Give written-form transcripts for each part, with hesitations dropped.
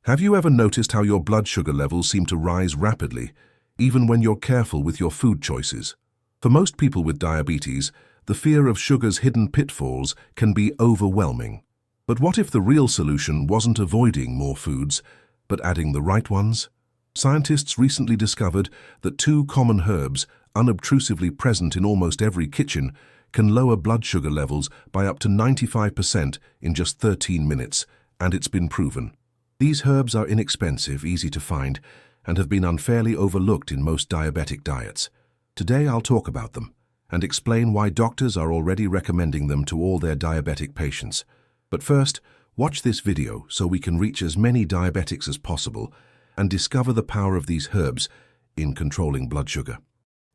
Have you ever noticed how your blood sugar levels seem to rise rapidly, even when you're careful with your food choices? For most people with diabetes, the fear of sugar's hidden pitfalls can be overwhelming. But what if the real solution wasn't avoiding more foods, but adding the right ones? Scientists recently discovered that two common herbs, unobtrusively present in almost every kitchen, can lower blood sugar levels by up to 95% in just 13 minutes, and it's been proven. These herbs are inexpensive, easy to find, and have been unfairly overlooked in most diabetic diets. Today I'll talk about them and explain why doctors are already recommending them to all their diabetic patients. But first, watch this video so we can reach as many diabetics as possible and discover the power of these herbs in controlling blood sugar.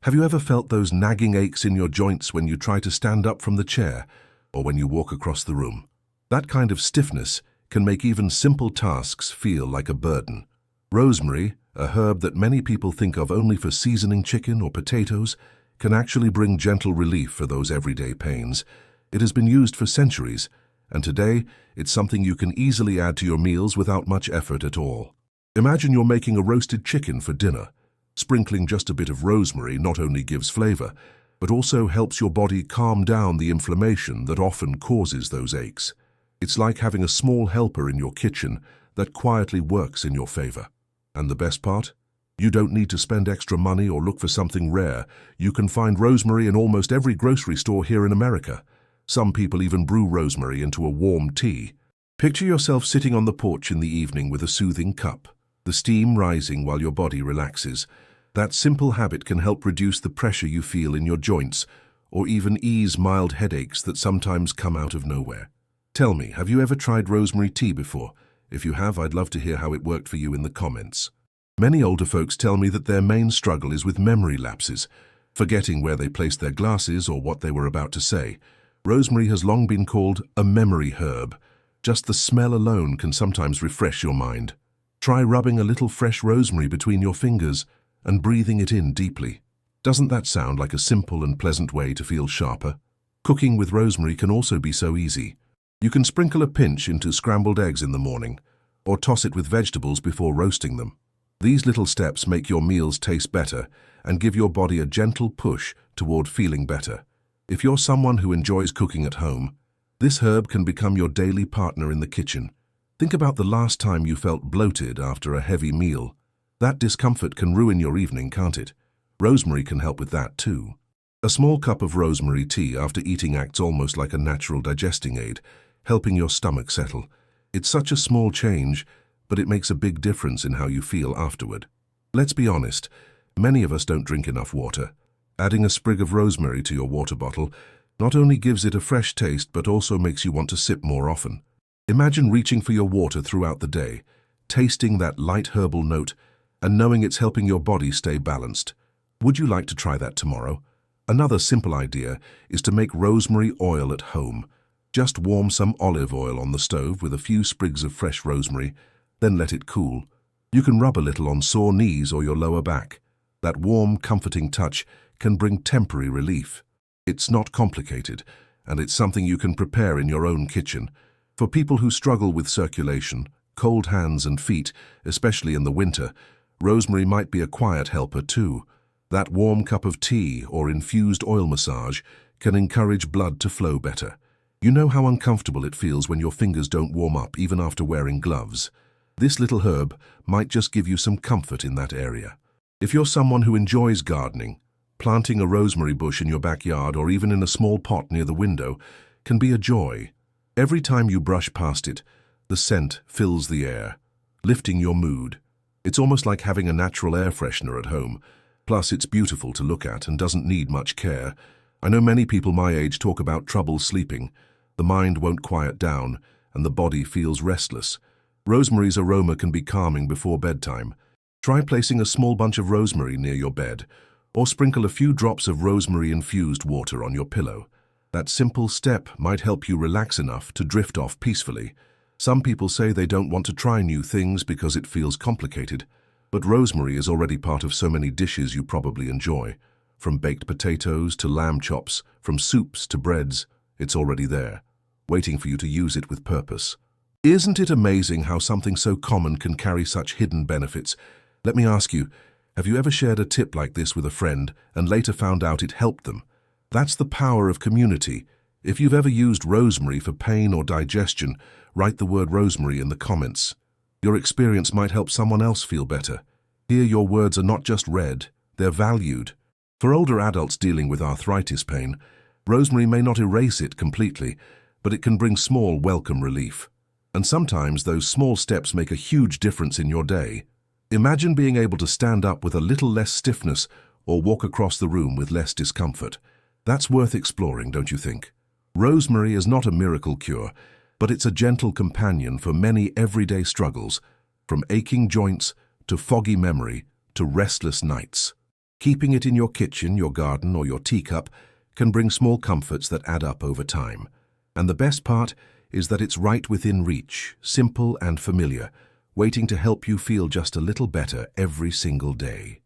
Have you ever felt those nagging aches in your joints when you try to stand up from the chair or when you walk across the room? That kind of stiffness can make even simple tasks feel like a burden. Rosemary, a herb that many people think of only for seasoning chicken or potatoes, can actually bring gentle relief for those everyday pains. It has been used for centuries, and today it's something you can easily add to your meals without much effort at all. Imagine you're making a roasted chicken for dinner. Sprinkling just a bit of rosemary not only gives flavor, but also helps your body calm down the inflammation that often causes those aches. It's like having a small helper in your kitchen that quietly works in your favor. And the best part? You don't need to spend extra money or look for something rare. You can find rosemary in almost every grocery store here in America. Some people even brew rosemary into a warm tea. Picture yourself sitting on the porch in the evening with a soothing cup, the steam rising while your body relaxes. That simple habit can help reduce the pressure you feel in your joints, or even ease mild headaches that sometimes come out of nowhere. Tell me, have you ever tried rosemary tea before? If you have, I'd love to hear how it worked for you in the comments. Many older folks tell me that their main struggle is with memory lapses, forgetting where they placed their glasses or what they were about to say. Rosemary has long been called a memory herb. Just the smell alone can sometimes refresh your mind. Try rubbing a little fresh rosemary between your fingers and breathing it in deeply. Doesn't that sound like a simple and pleasant way to feel sharper? Cooking with rosemary can also be so easy. You can sprinkle a pinch into scrambled eggs in the morning, or toss it with vegetables before roasting them. These little steps make your meals taste better and give your body a gentle push toward feeling better. If you're someone who enjoys cooking at home, this herb can become your daily partner in the kitchen. Think about the last time you felt bloated after a heavy meal. That discomfort can ruin your evening, can't it? Rosemary can help with that too. A small cup of rosemary tea after eating acts almost like a natural digesting aid, helping your stomach settle. It's such a small change, but it makes a big difference in how you feel afterward. Let's be honest, many of us don't drink enough water. Adding a sprig of rosemary to your water bottle not only gives it a fresh taste, but also makes you want to sip more often. Imagine reaching for your water throughout the day, tasting that light herbal note, and knowing it's helping your body stay balanced. Would you like to try that tomorrow? Another simple idea is to make rosemary oil at home. Just warm some olive oil on the stove with a few sprigs of fresh rosemary, then let it cool. You can rub a little on sore knees or your lower back. That warm, comforting touch can bring temporary relief. It's not complicated, and it's something you can prepare in your own kitchen. For people who struggle with circulation, cold hands and feet, especially in the winter, rosemary might be a quiet helper too. That warm cup of tea or infused oil massage can encourage blood to flow better. You know how uncomfortable it feels when your fingers don't warm up even after wearing gloves. This little herb might just give you some comfort in that area. If you're someone who enjoys gardening, planting a rosemary bush in your backyard or even in a small pot near the window can be a joy. Every time you brush past it, the scent fills the air, lifting your mood. It's almost like having a natural air freshener at home. Plus, it's beautiful to look at and doesn't need much care. I know many people my age talk about trouble sleeping. The mind won't quiet down, and the body feels restless. Rosemary's aroma can be calming before bedtime. Try placing a small bunch of rosemary near your bed, or sprinkle a few drops of rosemary-infused water on your pillow. That simple step might help you relax enough to drift off peacefully. Some people say they don't want to try new things because it feels complicated, but rosemary is already part of so many dishes you probably enjoy. From baked potatoes to lamb chops, from soups to breads, it's already there, waiting for you to use it with purpose. Isn't it amazing how something so common can carry such hidden benefits? Let me ask you, have you ever shared a tip like this with a friend and later found out it helped them? That's the power of community. If you've ever used rosemary for pain or digestion, write the word rosemary in the comments. Your experience might help someone else feel better. Here your words are not just read, they're valued. For older adults dealing with arthritis pain, rosemary may not erase it completely, but it can bring small, welcome relief. And sometimes those small steps make a huge difference in your day. Imagine being able to stand up with a little less stiffness or walk across the room with less discomfort. That's worth exploring, don't you think? Rosemary is not a miracle cure, but it's a gentle companion for many everyday struggles, from aching joints to foggy memory to restless nights. Keeping it in your kitchen, your garden, or your teacup can bring small comforts that add up over time. And the best part is that it's right within reach, simple and familiar, waiting to help you feel just a little better every single day.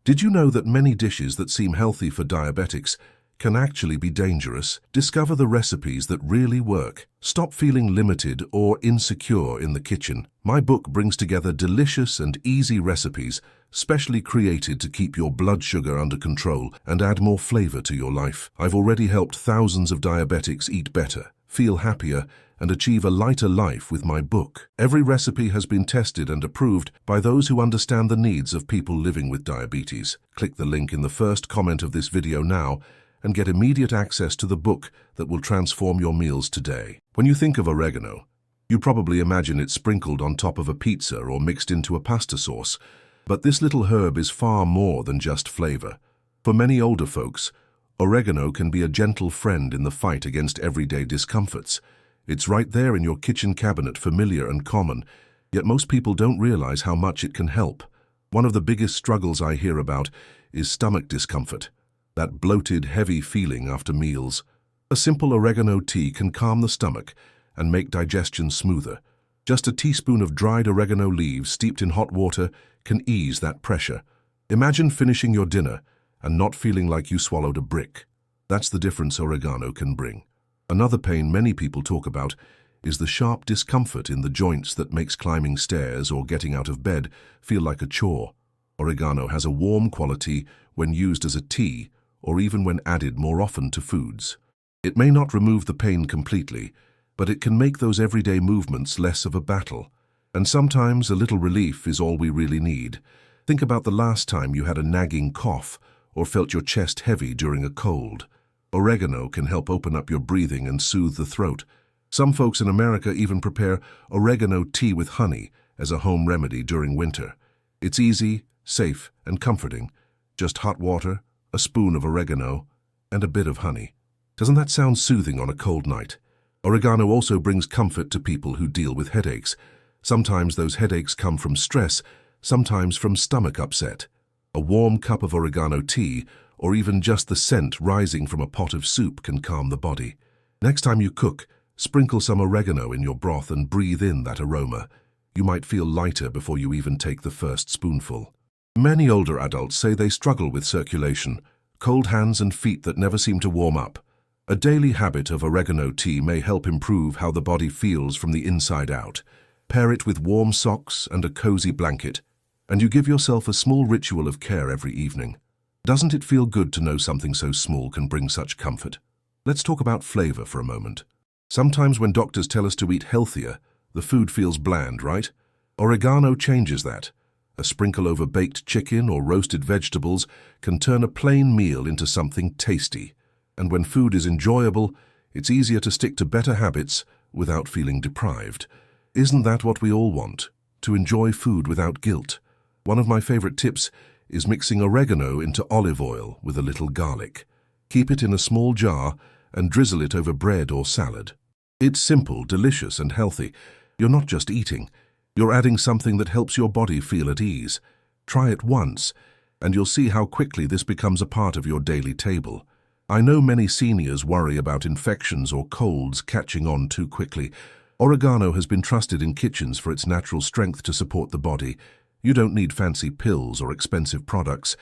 Did you know that many dishes that seem healthy for diabetics can actually be dangerous? Discover the recipes that really work. Stop feeling limited or insecure in the kitchen. My book brings together delicious and easy recipes, specially created to keep your blood sugar under control and add more flavor to your life. I've already helped thousands of diabetics eat better, feel happier, and achieve a lighter life with my book. Every recipe has been tested and approved by those who understand the needs of people living with diabetes. Click the link in the first comment of this video now and get immediate access to the book that will transform your meals today. When you think of oregano, you probably imagine it sprinkled on top of a pizza or mixed into a pasta sauce. But this little herb is far more than just flavor. For many older folks, oregano can be a gentle friend in the fight against everyday discomforts. It's right there in your kitchen cabinet, familiar and common, yet most people don't realize how much it can help. One of the biggest struggles I hear about is stomach discomfort, that bloated, heavy feeling after meals. A simple oregano tea can calm the stomach and make digestion smoother. Just a teaspoon of dried oregano leaves steeped in hot water can ease that pressure. Imagine finishing your dinner and not feeling like you swallowed a brick. That's the difference oregano can bring. Another pain many people talk about is the sharp discomfort in the joints that makes climbing stairs or getting out of bed feel like a chore. Oregano has a warm quality when used as a tea or even when added more often to foods. It may not remove the pain completely, but it can make those everyday movements less of a battle. And sometimes a little relief is all we really need. Think about the last time you had a nagging cough or felt your chest heavy during a cold. Oregano can help open up your breathing and soothe the throat. Some folks in America even prepare oregano tea with honey as a home remedy during winter. It's easy, safe, and comforting. Just hot water, a spoon of oregano, and a bit of honey. Doesn't that sound soothing on a cold night? Oregano also brings comfort to people who deal with headaches. Sometimes those headaches come from stress, sometimes from stomach upset. A warm cup of oregano tea, or even just the scent rising from a pot of soup, can calm the body. Next time you cook, sprinkle some oregano in your broth and breathe in that aroma. You might feel lighter before you even take the first spoonful. Many older adults say they struggle with circulation, cold hands and feet that never seem to warm up. A daily habit of oregano tea may help improve how the body feels from the inside out. Pair it with warm socks and a cozy blanket, and you give yourself a small ritual of care every evening. Doesn't it feel good to know something so small can bring such comfort? Let's talk about flavor for a moment. Sometimes when doctors tell us to eat healthier, the food feels bland, right? Oregano changes that. A sprinkle over baked chicken or roasted vegetables can turn a plain meal into something tasty. And when food is enjoyable, it's easier to stick to better habits without feeling deprived. Isn't that what we all want? To enjoy food without guilt. One of my favorite tips is mixing oregano into olive oil with a little garlic. Keep it in a small jar and drizzle it over bread or salad. It's simple, delicious, and healthy. You're not just eating. You're adding something that helps your body feel at ease. Try it once, and you'll see how quickly this becomes a part of your daily table. I know many seniors worry about infections or colds catching on too quickly. Oregano has been trusted in kitchens for its natural strength to support the body. You don't need fancy pills or expensive products.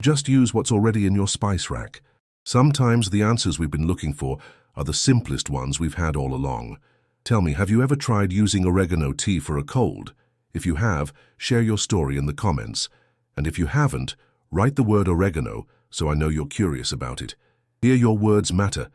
Just use what's already in your spice rack. Sometimes the answers we've been looking for are the simplest ones we've had all along. Tell me, have you ever tried using oregano tea for a cold? If you have, share your story in the comments. And if you haven't, write the word oregano so I know you're curious about it. Here your words matter,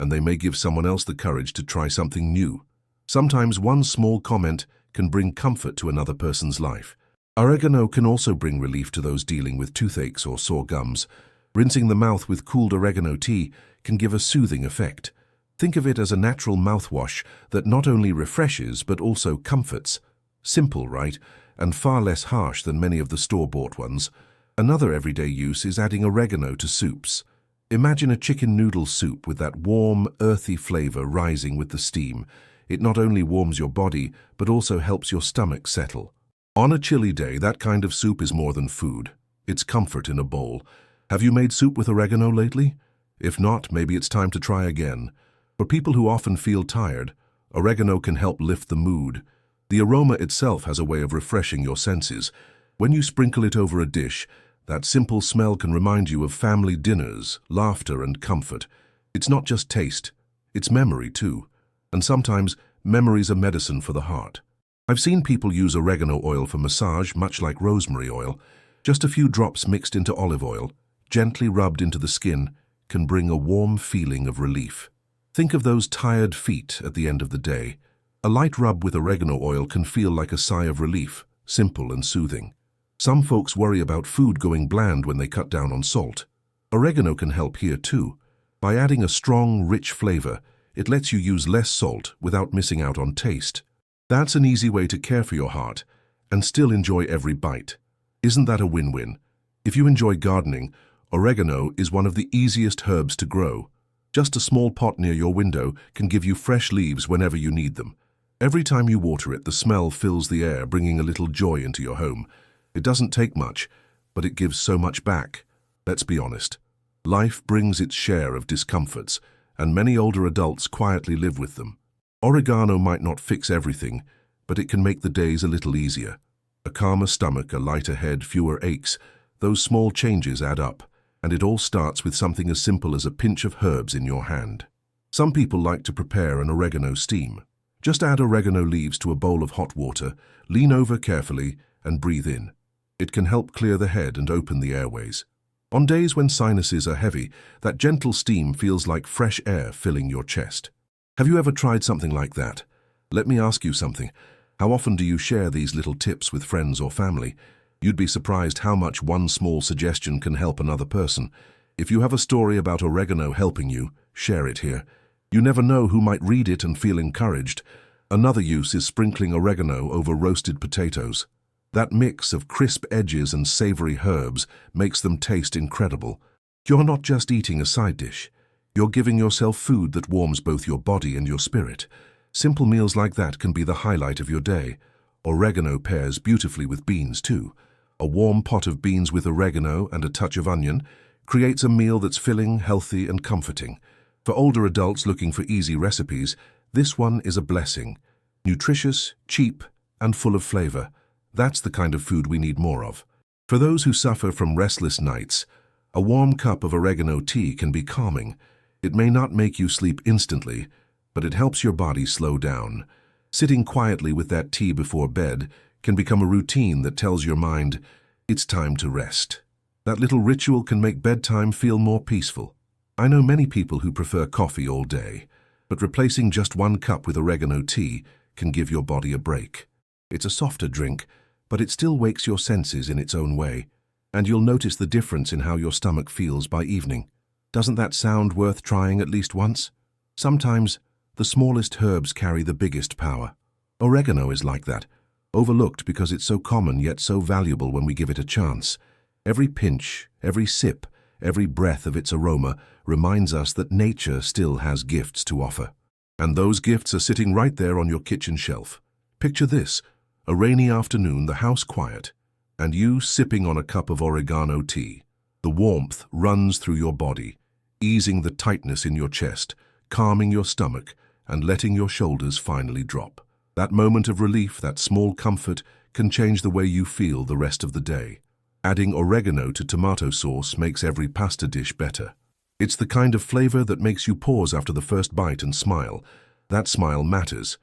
and they may give someone else the courage to try something new. Sometimes one small comment can bring comfort to another person's life. Oregano can also bring relief to those dealing with toothaches or sore gums. Rinsing the mouth with cooled oregano tea can give a soothing effect. Think of it as a natural mouthwash that not only refreshes but also comforts. Simple, right? And far less harsh than many of the store-bought ones. Another everyday use is adding oregano to soups. Imagine a chicken noodle soup with that warm, earthy flavor rising with the steam. It not only warms your body, but also helps your stomach settle. On a chilly day, that kind of soup is more than food. It's comfort in a bowl. Have you made soup with oregano lately? If not, maybe it's time to try again. For people who often feel tired, oregano can help lift the mood. The aroma itself has a way of refreshing your senses. When you sprinkle it over a dish, that simple smell can remind you of family dinners, laughter, and comfort. It's not just taste, it's memory too. And sometimes, memories are medicine for the heart. I've seen people use oregano oil for massage, much like rosemary oil. Just a few drops mixed into olive oil, gently rubbed into the skin, can bring a warm feeling of relief. Think of those tired feet at the end of the day. A light rub with oregano oil can feel like a sigh of relief, simple and soothing. Some folks worry about food going bland when they cut down on salt. Oregano can help here too. By adding a strong, rich flavor, it lets you use less salt without missing out on taste. That's an easy way to care for your heart and still enjoy every bite. Isn't that a win-win? If you enjoy gardening, oregano is one of the easiest herbs to grow. Just a small pot near your window can give you fresh leaves whenever you need them. Every time you water it, the smell fills the air, bringing a little joy into your home. It doesn't take much, but it gives so much back. Let's be honest. Life brings its share of discomforts, and many older adults quietly live with them. Oregano might not fix everything, but it can make the days a little easier. A calmer stomach, a lighter head, fewer aches. Those small changes add up, and it all starts with something as simple as a pinch of herbs in your hand. Some people like to prepare an oregano steam. Just add oregano leaves to a bowl of hot water, lean over carefully, and breathe in. It can help clear the head and open the airways. On days when sinuses are heavy, that gentle steam feels like fresh air filling your chest. Have you ever tried something like that? Let me ask you something. How often do you share these little tips with friends or family? You'd be surprised how much one small suggestion can help another person. If you have a story about oregano helping you, share it here. You never know who might read it and feel encouraged. Another use is sprinkling oregano over roasted potatoes. That mix of crisp edges and savory herbs makes them taste incredible. You're not just eating a side dish. You're giving yourself food that warms both your body and your spirit. Simple meals like that can be the highlight of your day. Oregano pairs beautifully with beans too. A warm pot of beans with oregano and a touch of onion creates a meal that's filling, healthy, and comforting. For older adults looking for easy recipes, this one is a blessing. Nutritious, cheap, and full of flavor. That's the kind of food we need more of. For those who suffer from restless nights, a warm cup of oregano tea can be calming. It may not make you sleep instantly, but it helps your body slow down. Sitting quietly with that tea before bed can become a routine that tells your mind, it's time to rest. That little ritual can make bedtime feel more peaceful. I know many people who prefer coffee all day, but replacing just one cup with oregano tea can give your body a break. It's a softer drink, but it still wakes your senses in its own way, and you'll notice the difference in how your stomach feels by evening. Doesn't that sound worth trying at least once? Sometimes, the smallest herbs carry the biggest power. Oregano is like that, overlooked because it's so common yet so valuable when we give it a chance. Every pinch, every sip, every breath of its aroma reminds us that nature still has gifts to offer. And those gifts are sitting right there on your kitchen shelf. Picture this. A rainy afternoon, the house quiet, and you sipping on a cup of oregano tea. The warmth runs through your body, easing the tightness in your chest, calming your stomach, and letting your shoulders finally drop. That moment of relief, that small comfort, can change the way you feel the rest of the day. Adding oregano to tomato sauce makes every pasta dish better. It's the kind of flavor that makes you pause after the first bite and smile. That smile matters.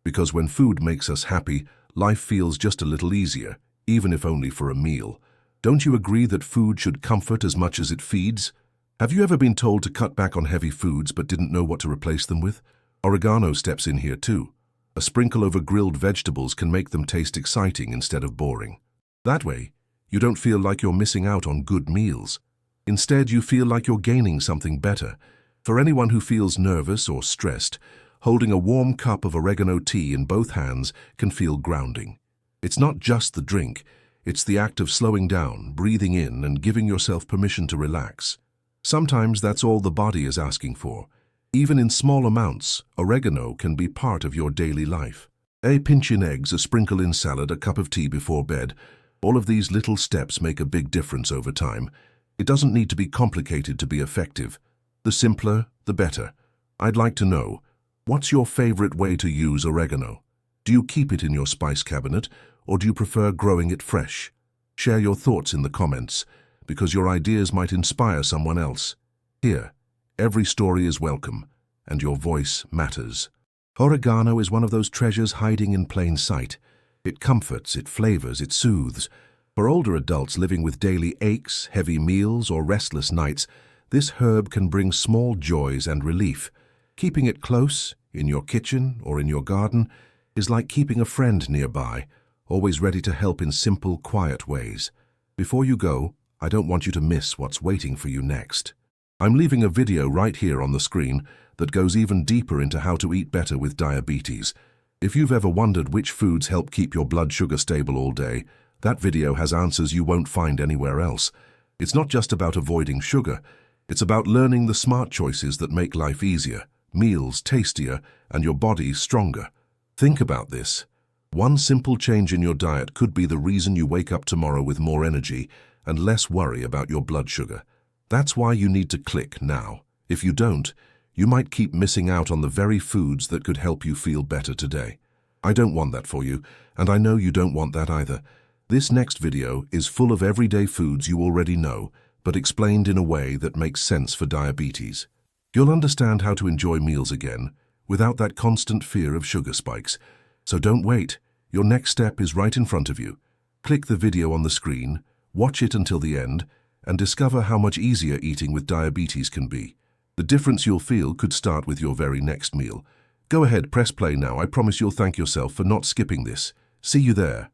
Because when food makes us happy, life feels just a little easier, even if only for a meal. Don't you agree that food should comfort as much as it feeds? Have you ever been told to cut back on heavy foods but didn't know what to replace them with? Oregano steps in here too. A sprinkle over grilled vegetables can make them taste exciting instead of boring. That way, you don't feel like you're missing out on good meals. Instead, you feel like you're gaining something better. For anyone who feels nervous or stressed, holding a warm cup of oregano tea in both hands can feel grounding. It's not just the drink, it's the act of slowing down, breathing in, and giving yourself permission to relax. Sometimes that's all the body is asking for. Even in small amounts, oregano can be part of your daily life. A pinch in eggs, a sprinkle in salad, a cup of tea before bed. All of these little steps make a big difference over time. It doesn't need to be complicated to be effective. The simpler, the better. I'd like to know, what's your favorite way to use oregano? Do you keep it in your spice cabinet, or do you prefer growing it fresh? Share your thoughts in the comments, because your ideas might inspire someone else. Here, every story is welcome, and your voice matters. Oregano is one of those treasures hiding in plain sight. It comforts, it flavors, it soothes. For older adults living with daily aches, heavy meals, or restless nights, this herb can bring small joys and relief. Keeping it close, in your kitchen or in your garden, is like keeping a friend nearby, always ready to help in simple, quiet ways. Before you go, I don't want you to miss what's waiting for you next. I'm leaving a video right here on the screen that goes even deeper into how to eat better with diabetes. If you've ever wondered which foods help keep your blood sugar stable all day, that video has answers you won't find anywhere else. It's not just about avoiding sugar, it's about learning the smart choices that make life easier, meals tastier, and your body stronger. Think about this. One simple change in your diet could be the reason you wake up tomorrow with more energy and less worry about your blood sugar. That's why you need to click now. If you don't, you might keep missing out on the very foods that could help you feel better today. I don't want that for you, and I know you don't want that either. This next video is full of everyday foods you already know, but explained in a way that makes sense for diabetes. You'll understand how to enjoy meals again, without that constant fear of sugar spikes. So don't wait. Your next step is right in front of you. Click the video on the screen, watch it until the end, and discover how much easier eating with diabetes can be. The difference you'll feel could start with your very next meal. Go ahead, press play now. I promise you'll thank yourself for not skipping this. See you there.